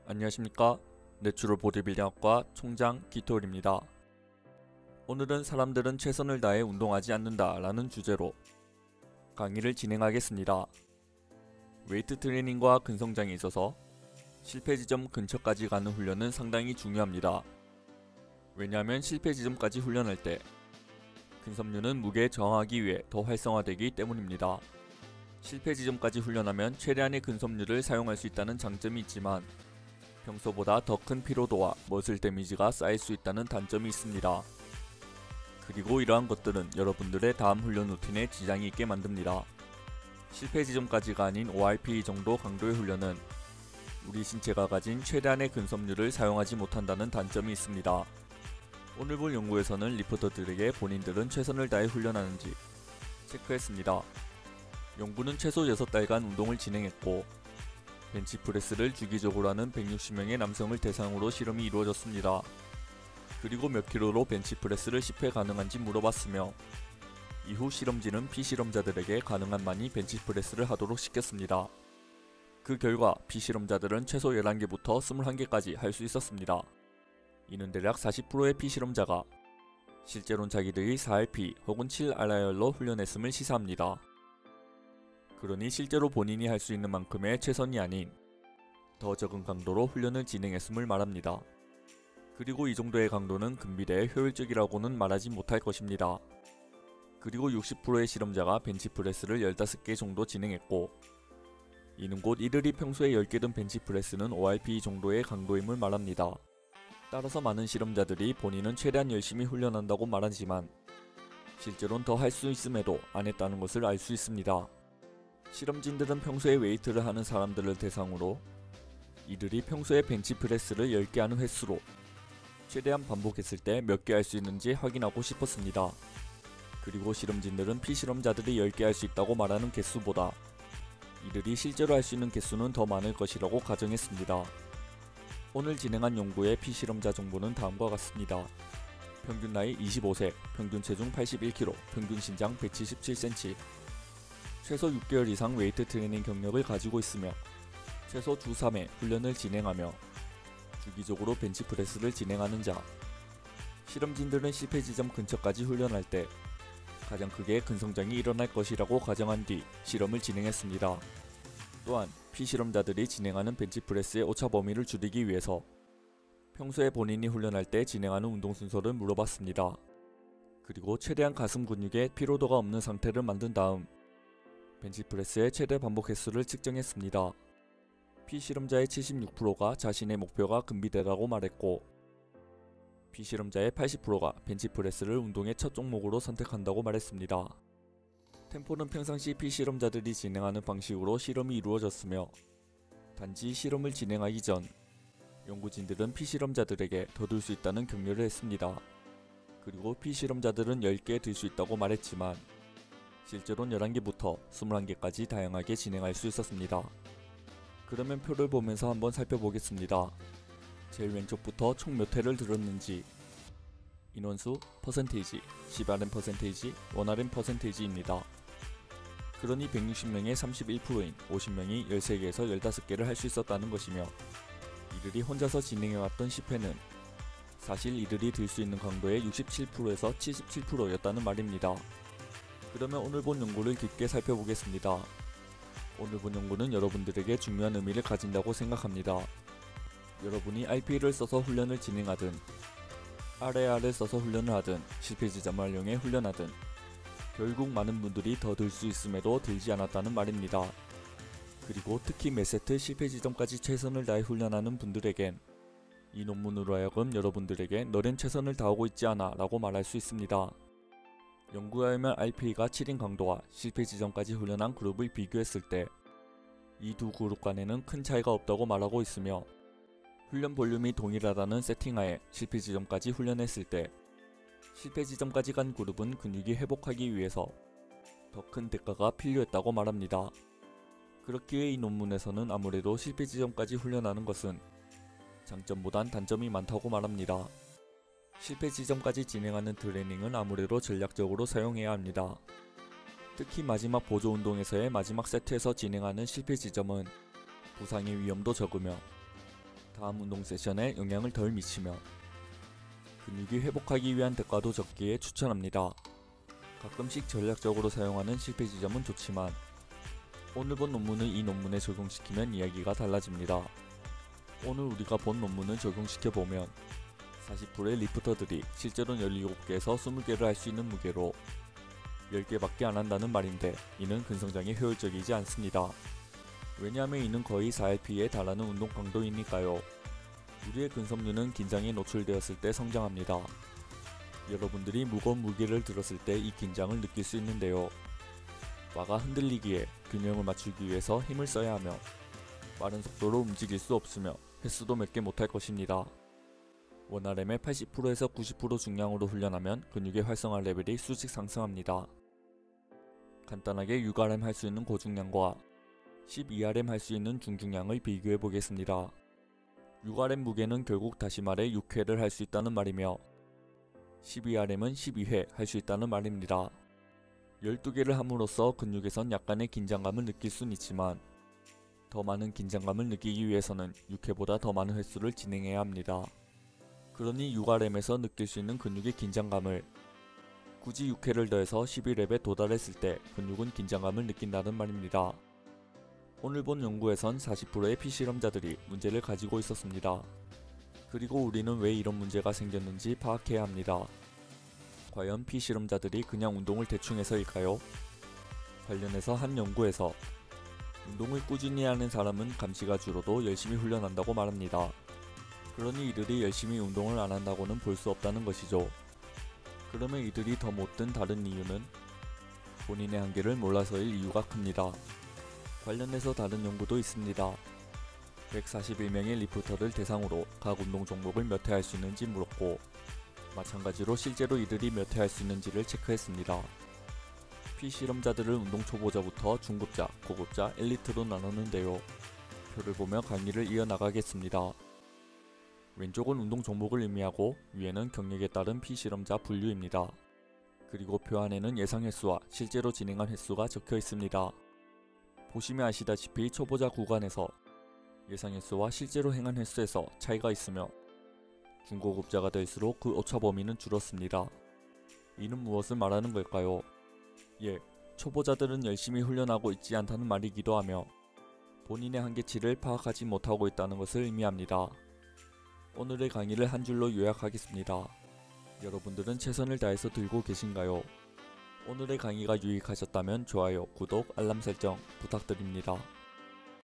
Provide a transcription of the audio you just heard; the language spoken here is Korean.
안녕하십니까. 내추럴 보디빌딩학과 총장 기토일입니다. 오늘은 사람들은 최선을 다해 운동하지 않는다 라는 주제로 강의를 진행하겠습니다. 웨이트 트레이닝과 근성장에 있어서 실패 지점 근처까지 가는 훈련은 상당히 중요합니다. 왜냐하면 실패 지점까지 훈련할 때 근섬유는 무게에 저항하기 위해 더 활성화되기 때문입니다. 실패 지점까지 훈련하면 최대한의 근섬유를 사용할 수 있다는 장점이 있지만 평소보다 더 큰 피로도와 머슬 데미지가 쌓일 수 있다는 단점이 있습니다. 그리고 이러한 것들은 여러분들의 다음 훈련 루틴에 지장이 있게 만듭니다. 실패 지점까지가 아닌 ORPE 정도 강도의 훈련은 우리 신체가 가진 최대한의 근섬유를 사용하지 못한다는 단점이 있습니다. 오늘 볼 연구에서는 리포터들에게 본인들은 최선을 다해 훈련하는지 체크했습니다. 연구는 최소 6달간 운동을 진행했고 벤치프레스를 주기적으로 하는 160명의 남성을 대상으로 실험이 이루어졌습니다. 그리고 몇 킬로로 벤치프레스를 10회 가능한지 물어봤으며 이후 실험진은 피실험자들에게 가능한 많이 벤치프레스를 하도록 시켰습니다. 그 결과 피실험자들은 최소 11개부터 21개까지 할 수 있었습니다. 이는 대략 40%의 피실험자가 실제론 자기들이 4RP 혹은 7RIR로 훈련했음을 시사합니다. 그러니 실제로 본인이 할 수 있는 만큼의 최선이 아닌 더 적은 강도로 훈련을 진행했음을 말합니다. 그리고 이 정도의 강도는 근비대에 효율적이라고는 말하지 못할 것입니다. 그리고 60%의 실험자가 벤치프레스를 15개 정도 진행했고 이는 곧 이들이 평소에 10개든 벤치프레스는 ORPE 정도의 강도임을 말합니다. 따라서 많은 실험자들이 본인은 최대한 열심히 훈련한다고 말하지만 실제로는 더 할 수 있음에도 안 했다는 것을 알 수 있습니다. 실험진들은 평소에 웨이트를 하는 사람들을 대상으로 이들이 평소에 벤치프레스를 10개 하는 횟수로 최대한 반복했을 때 몇 개 할 수 있는지 확인하고 싶었습니다. 그리고 실험진들은 피실험자들이 10개 할 수 있다고 말하는 개수보다 이들이 실제로 할 수 있는 개수는 더 많을 것이라고 가정했습니다. 오늘 진행한 연구의 피실험자 정보는 다음과 같습니다. 평균 나이 25세, 평균 체중 81kg, 평균 신장 177cm, 최소 6개월 이상 웨이트 트레이닝 경력을 가지고 있으며 최소 주 3회 훈련을 진행하며 주기적으로 벤치프레스를 진행하는 자. 실험진들은 실패 지점 근처까지 훈련할 때 가장 크게 근성장이 일어날 것이라고 가정한 뒤 실험을 진행했습니다. 또한 피실험자들이 진행하는 벤치프레스의 오차 범위를 줄이기 위해서 평소에 본인이 훈련할 때 진행하는 운동 순서를 물어봤습니다. 그리고 최대한 가슴 근육에 피로도가 없는 상태를 만든 다음 벤치프레스의 최대 반복 횟수를 측정했습니다. 피실험자의 76%가 자신의 목표가 근비대라고 말했고 피실험자의 80%가 벤치프레스를 운동의 첫 종목으로 선택한다고 말했습니다. 템포는 평상시 피실험자들이 진행하는 방식으로 실험이 이루어졌으며 단지 실험을 진행하기 전 연구진들은 피실험자들에게 더 들 수 있다는 격려를 했습니다. 그리고 피실험자들은 10개 들 수 있다고 말했지만 실제로는 11개부터 21개까지 다양하게 진행할 수 있었습니다. 그러면 표를 보면서 한번 살펴보겠습니다. 제일 왼쪽부터 총 몇 회를 들었는지, 인원수, 퍼센테이지, 10RM 퍼센테이지, 1RM 퍼센테이지입니다. 그러니 160명의 31%인 50명이 13개에서 15개를 할 수 있었다는 것이며 이들이 혼자서 진행해왔던 10회는 사실 이들이 들 수 있는 강도의 67%에서 77%였다는 말입니다. 그러면 오늘 본 연구를 깊게 살펴보겠습니다. 오늘 본 연구는 여러분들에게 중요한 의미를 가진다고 생각합니다. 여러분이 RPE를 써서 훈련을 진행하든 RAR을 써서 훈련을 하든 실패 지점을 활용해 훈련하든 결국 많은 분들이 더 들 수 있음에도 들지 않았다는 말입니다. 그리고 특히 몇 세트 실패 지점까지 최선을 다해 훈련하는 분들에겐 이 논문으로 하여금 여러분들에게 너넨 최선을 다하고 있지 않아 라고 말할 수 있습니다. 연구에 의하면 RPE가 7인 강도와 실패 지점까지 훈련한 그룹을 비교했을 때 이 두 그룹 간에는 큰 차이가 없다고 말하고 있으며 훈련 볼륨이 동일하다는 세팅하에 실패 지점까지 훈련했을 때 실패 지점까지 간 그룹은 근육이 회복하기 위해서 더 큰 대가가 필요했다고 말합니다. 그렇기에 이 논문에서는 아무래도 실패 지점까지 훈련하는 것은 장점보단 단점이 많다고 말합니다. 실패 지점까지 진행하는 트레이닝은 아무래도 전략적으로 사용해야 합니다. 특히 마지막 보조 운동에서의 마지막 세트에서 진행하는 실패 지점은 부상의 위험도 적으며 다음 운동 세션에 영향을 덜 미치며 근육이 회복하기 위한 대가도 적기에 추천합니다. 가끔씩 전략적으로 사용하는 실패 지점은 좋지만 오늘 본 논문을 이 논문에 적용시키면 이야기가 달라집니다. 오늘 우리가 본 논문을 적용시켜보면 40%의 리프터들이 실제로는 17개에서 20개를 할 수 있는 무게로 10개밖에 안 한다는 말인데 이는 근성장에 효율적이지 않습니다. 왜냐하면 이는 거의 4RP에 달하는 운동 강도이니까요. 우리의 근섬유는 긴장에 노출되었을 때 성장합니다. 여러분들이 무거운 무게를 들었을 때 이 긴장을 느낄 수 있는데요. 바가 흔들리기에 균형을 맞추기 위해서 힘을 써야 하며 빠른 속도로 움직일 수 없으며 횟수도 몇 개 못할 것입니다. 원RM의 80%에서 90% 중량으로 훈련하면 근육의 활성화 레벨이 수직 상승합니다. 간단하게 6RM 할 수 있는 고중량과 12RM 할 수 있는 중중량을 비교해 보겠습니다. 6RM 무게는 결국 다시 말해 6회를 할 수 있다는 말이며 12RM은 12회 할 수 있다는 말입니다. 12개를 함으로써 근육에선 약간의 긴장감을 느낄 수는 있지만 더 많은 긴장감을 느끼기 위해서는 6회보다 더 많은 횟수를 진행해야 합니다. 그러니 6RM에서 느낄 수 있는 근육의 긴장감을 굳이 6회를 더해서 11렙에 도달했을 때 근육은 긴장감을 느낀다는 말입니다. 오늘 본 연구에선 40%의 피실험자들이 문제를 가지고 있었습니다. 그리고 우리는 왜 이런 문제가 생겼는지 파악해야 합니다. 과연 피실험자들이 그냥 운동을 대충 해서일까요? 관련해서 한 연구에서 운동을 꾸준히 하는 사람은 감시가 줄어도 열심히 훈련한다고 말합니다. 그러니 이들이 열심히 운동을 안 한다고는 볼 수 없다는 것이죠. 그러면 이들이 더 못된 다른 이유는 본인의 한계를 몰라서일 이유가 큽니다. 관련해서 다른 연구도 있습니다. 141명의 리포터를 대상으로 각 운동 종목을 몇 회 할 수 있는지 물었고 마찬가지로 실제로 이들이 몇 회 할 수 있는지를 체크했습니다. 피실험자들을 운동 초보자부터 중급자, 고급자, 엘리트로 나눴는데요. 표를 보며 강의를 이어나가겠습니다. 왼쪽은 운동 종목을 의미하고 위에는 경력에 따른 피실험자 분류입니다. 그리고 표 안에는 예상 횟수와 실제로 진행한 횟수가 적혀 있습니다. 보시면 아시다시피 초보자 구간에서 예상 횟수와 실제로 행한 횟수에서 차이가 있으며 중고급자가 될수록 그 오차 범위는 줄었습니다. 이는 무엇을 말하는 걸까요? 초보자들은 열심히 훈련하고 있지 않다는 말이기도 하며 본인의 한계치를 파악하지 못하고 있다는 것을 의미합니다. 오늘의 강의를 한 줄로 요약하겠습니다. 여러분들은 최선을 다해서 들고 계신가요? 오늘의 강의가 유익하셨다면 좋아요, 구독, 알람 설정 부탁드립니다.